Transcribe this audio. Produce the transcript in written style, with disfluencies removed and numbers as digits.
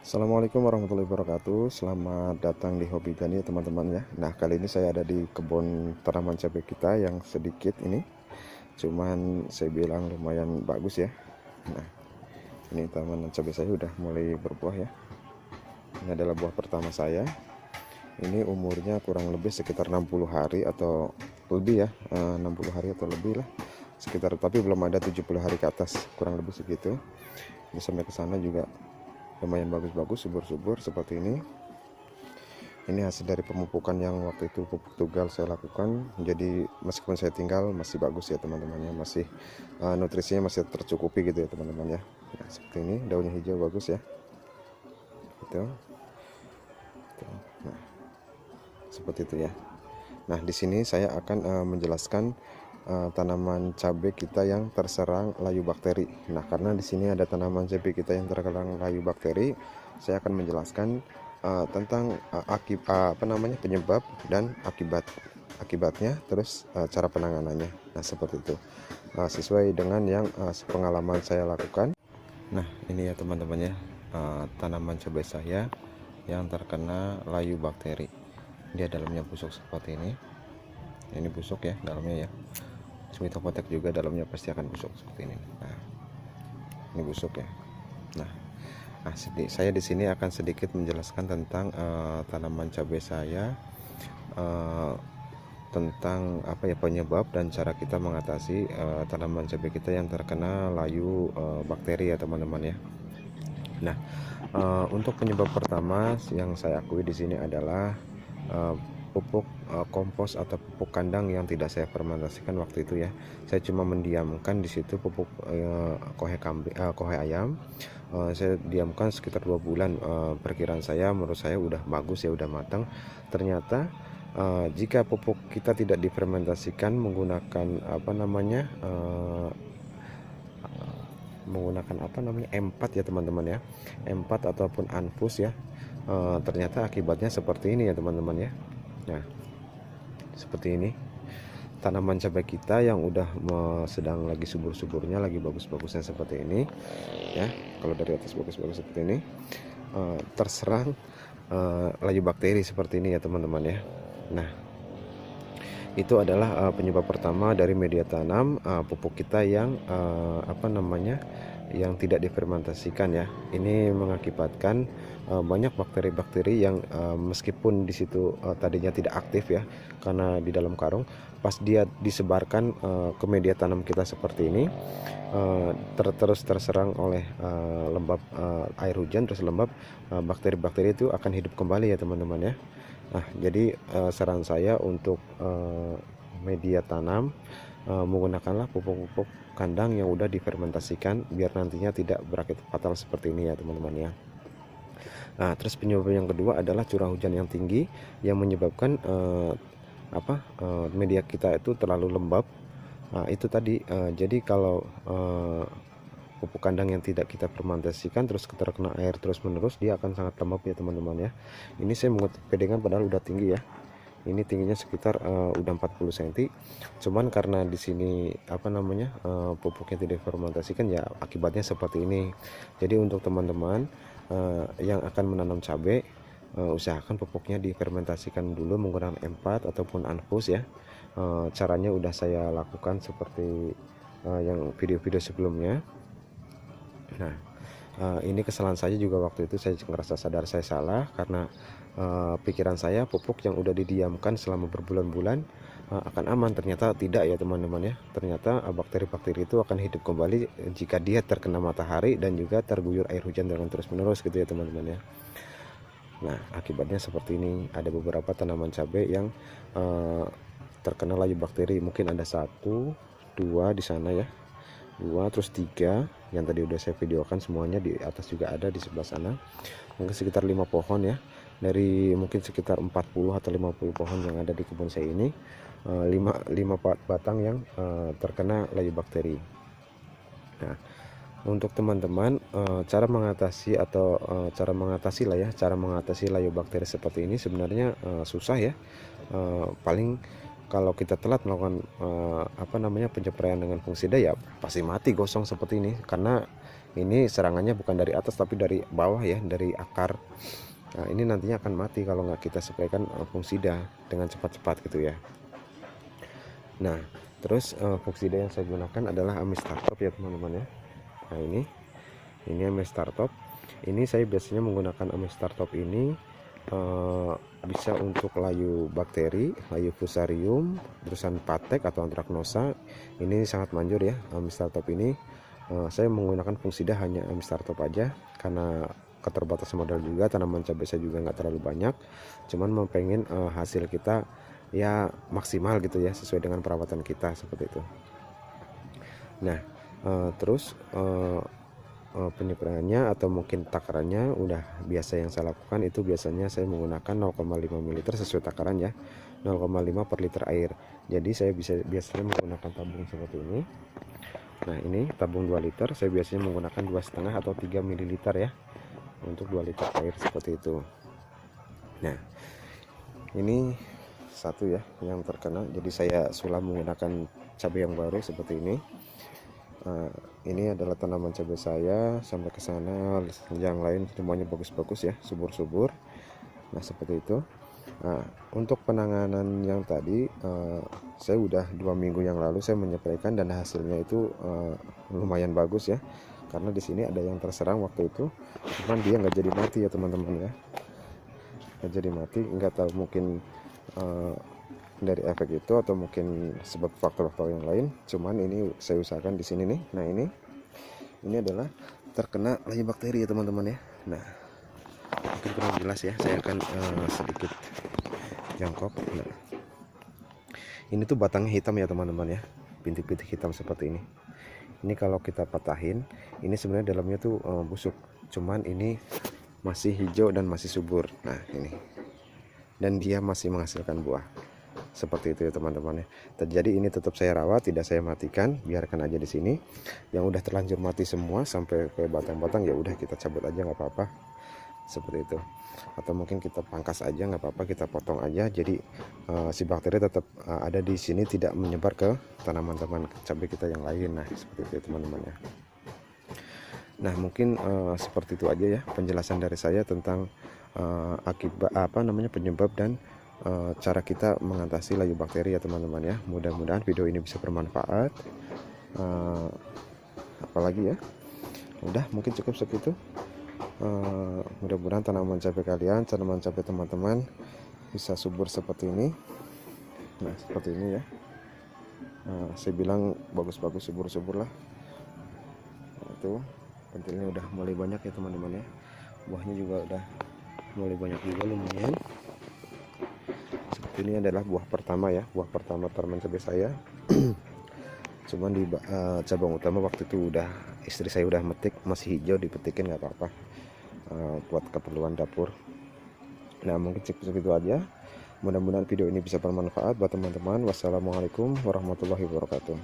Assalamualaikum warahmatullahi wabarakatuh. Selamat datang di Hobi Gani ya teman-teman ya. Nah, kali ini saya ada di kebun tanaman cabai kita yang sedikit ini. Cuman saya bilang lumayan bagus ya. Nah, ini tanaman cabai saya udah mulai berbuah ya. Ini adalah buah pertama saya. Ini umurnya kurang lebih sekitar 60 hari atau lebih ya. 60 hari atau lebih lah. Sekitar, tapi belum ada 70 hari ke atas, kurang lebih segitu. Ini sampai ke sana juga lumayan bagus-bagus, subur-subur seperti ini. Ini hasil dari pemupukan yang waktu itu pupuk tugal saya lakukan. Jadi meskipun saya tinggal masih bagus ya teman-teman ya, masih nutrisinya masih tercukupi gitu ya teman-teman ya. Nah, seperti ini, daunnya hijau bagus ya. Gitu. Nah, seperti itu ya. Nah, di sini saya akan menjelaskan tanaman cabai kita yang terserang layu bakteri. Nah, karena di sini ada tanaman cabai kita yang terserang layu bakteri, saya akan menjelaskan tentang penyebab dan akibatnya, terus cara penanganannya. Nah, seperti itu. Sesuai dengan yang pengalaman saya lakukan. Nah, ini ya teman-teman ya, tanaman cabai saya yang terkena layu bakteri. Dia dalamnya busuk seperti ini. Ini busuk ya dalamnya ya. Smitokotek juga dalamnya pasti akan busuk seperti ini. Nah, ini busuk ya. Nah, saya di sini akan sedikit menjelaskan tentang tanaman cabai saya, tentang apa ya penyebab dan cara kita mengatasi tanaman cabai kita yang terkena layu bakteri ya teman-teman ya. Nah, untuk penyebab pertama yang saya akui di sini adalah pupuk kompos atau pupuk kandang yang tidak saya fermentasikan waktu itu ya. Saya cuma mendiamkan di situ pupuk kohe ayam. Saya diamkan sekitar 2 bulan. Perkiraan saya, menurut saya udah bagus ya, udah matang. Ternyata jika pupuk kita tidak difermentasikan menggunakan M4 ya teman-teman ya, M4 ataupun Anfus ya, ternyata akibatnya seperti ini ya teman-teman ya. Nah, seperti ini tanaman cabai kita yang udah sedang lagi subur-suburnya, lagi bagus-bagusnya seperti ini ya. Kalau dari atas bagus-bagus seperti ini, terserang layu bakteri seperti ini ya teman-teman ya. Nah, itu adalah penyebab pertama dari media tanam pupuk kita yang yang tidak difermentasikan ya. Ini mengakibatkan banyak bakteri-bakteri yang meskipun di situ tadinya tidak aktif ya, karena di dalam karung, pas dia disebarkan ke media tanam kita seperti ini, terus terserang oleh lembab air hujan, terus lembab, bakteri-bakteri itu akan hidup kembali ya teman-teman ya. Nah, jadi saran saya untuk media tanam, menggunakanlah pupuk-pupuk kandang yang udah difermentasikan biar nantinya tidak berakibat fatal seperti ini ya teman-teman ya. Nah, terus penyebab yang kedua adalah curah hujan yang tinggi yang menyebabkan media kita itu terlalu lembab. Nah, itu tadi, jadi kalau pupuk kandang yang tidak kita fermentasikan terus terkena air terus menerus, dia akan sangat lembab ya teman-teman ya. Ini saya mengutip pedengan padahal udah tinggi ya. Ini tingginya sekitar udah 40 cm. Cuman karena di sini pupuknya tidak fermentasikan ya, akibatnya seperti ini. Jadi untuk teman-teman yang akan menanam cabai, usahakan pupuknya difermentasikan dulu menggunakan M4 ataupun Anfus ya. Caranya udah saya lakukan seperti yang video-video sebelumnya. Nah, ini kesalahan saya juga waktu itu. Saya merasa sadar saya salah karena pikiran saya pupuk yang udah didiamkan selama berbulan-bulan akan aman. Ternyata tidak ya teman-teman ya. Ternyata bakteri-bakteri itu akan hidup kembali jika dia terkena matahari dan juga terguyur air hujan dengan terus-menerus gitu ya teman-teman ya. Nah, akibatnya seperti ini. Ada beberapa tanaman cabai yang terkena layu bakteri. Mungkin ada 1, 2 di sana ya, 2, terus 3 yang tadi udah saya videokan semuanya. Di atas juga ada, di sebelah sana mungkin sekitar 5 pohon ya, dari mungkin sekitar 40 atau 50 pohon yang ada di kebun saya ini. 5 batang yang terkena layu bakteri. Nah, untuk teman-teman cara mengatasi layu bakteri seperti ini sebenarnya susah ya. Paling kalau kita telat melakukan penyempraian dengan fungsida ya pasti mati gosong seperti ini, karena Ini serangannya bukan dari atas tapi dari bawah ya, dari akar. Nah, ini nantinya akan mati kalau nggak kita spraykan fungsida dengan cepat-cepat gitu ya. Nah, terus fungsida yang saya gunakan adalah Amis Startop ya teman-teman ya. Nah, ini Amis Startop. Ini saya biasanya menggunakan Amis Startop ini bisa untuk layu bakteri, layu fusarium, terusan patek atau antraknosa. Ini sangat manjur ya Amis Startop ini. Saya menggunakan fungsida hanya Amis Startop aja karena keterbatasan modal juga, tanaman cabai saya juga nggak terlalu banyak, cuman mau pengen hasil kita ya maksimal gitu ya, sesuai dengan perawatan kita seperti itu. Nah terus penyeberangannya atau mungkin takarannya udah biasa yang saya lakukan, itu biasanya saya menggunakan 0,5 ml sesuai takaran ya, 0,5 per liter air. Jadi saya biasanya menggunakan tabung seperti ini. Nah ini tabung 2 liter, saya biasanya menggunakan 2,5 atau 3 ml ya untuk 2 liter air seperti itu. Nah ini satu ya yang terkena, jadi saya sulam menggunakan cabai yang baru seperti ini. Ini adalah tanaman cabai saya, sampai ke sana yang lain semuanya bagus-bagus ya, subur-subur. Nah seperti itu. Nah, untuk penanganan yang tadi saya udah 2 minggu yang lalu saya menyepraikan dan hasilnya itu lumayan bagus ya, karena di sini ada yang terserang waktu itu, cuman dia nggak jadi mati ya teman-teman ya, nggak jadi mati. Nggak tahu mungkin dari efek itu atau mungkin sebab faktor-faktor yang lain, cuman ini saya usahakan di sini nih. Nah ini adalah terkena layu bakteri ya teman-teman ya. Nah mungkin kurang jelas ya, saya akan sedikit jangkok. Nah ini tuh batangnya hitam ya teman-teman ya, bintik-bintik hitam seperti ini. Ini kalau kita patahin, ini sebenarnya dalamnya tuh busuk, cuman ini masih hijau dan masih subur. Nah ini, dan dia masih menghasilkan buah seperti itu ya teman-teman ya. Jadi ini tetap saya rawat, tidak saya matikan, biarkan aja di sini. Yang udah terlanjur mati semua sampai ke batang-batang ya udah kita cabut aja, nggak apa-apa seperti itu. Atau mungkin kita pangkas aja, nggak apa-apa, kita potong aja. Jadi si bakteri tetap ada di sini, tidak menyebar ke tanaman-tanaman cabai kita yang lain. Nah seperti itu ya teman-teman ya. Nah mungkin seperti itu aja ya penjelasan dari saya tentang akibat penyebab dan cara kita mengatasi layu bakteri ya teman-teman ya. Mudah-mudahan video ini bisa bermanfaat. Apalagi ya, udah mungkin cukup segitu. Mudah-mudahan tanaman cabai kalian, tanaman cabai teman-teman bisa subur seperti ini. Nah seperti ini ya, saya bilang bagus-bagus, subur-subur lah. Nah, itu pentilnya udah mulai banyak ya teman-teman ya, buahnya juga udah mulai banyak juga, lumayan. Seperti ini adalah buah pertama ya, buah pertama tanaman cabai saya. Cuman di cabang utama waktu itu udah istri saya udah metik, masih hijau, dipetikin nggak apa-apa buat keperluan dapur. Nah mungkin cukup segitu aja. Mudah-mudahan video ini bisa bermanfaat buat teman-teman. Wassalamualaikum warahmatullahi wabarakatuh.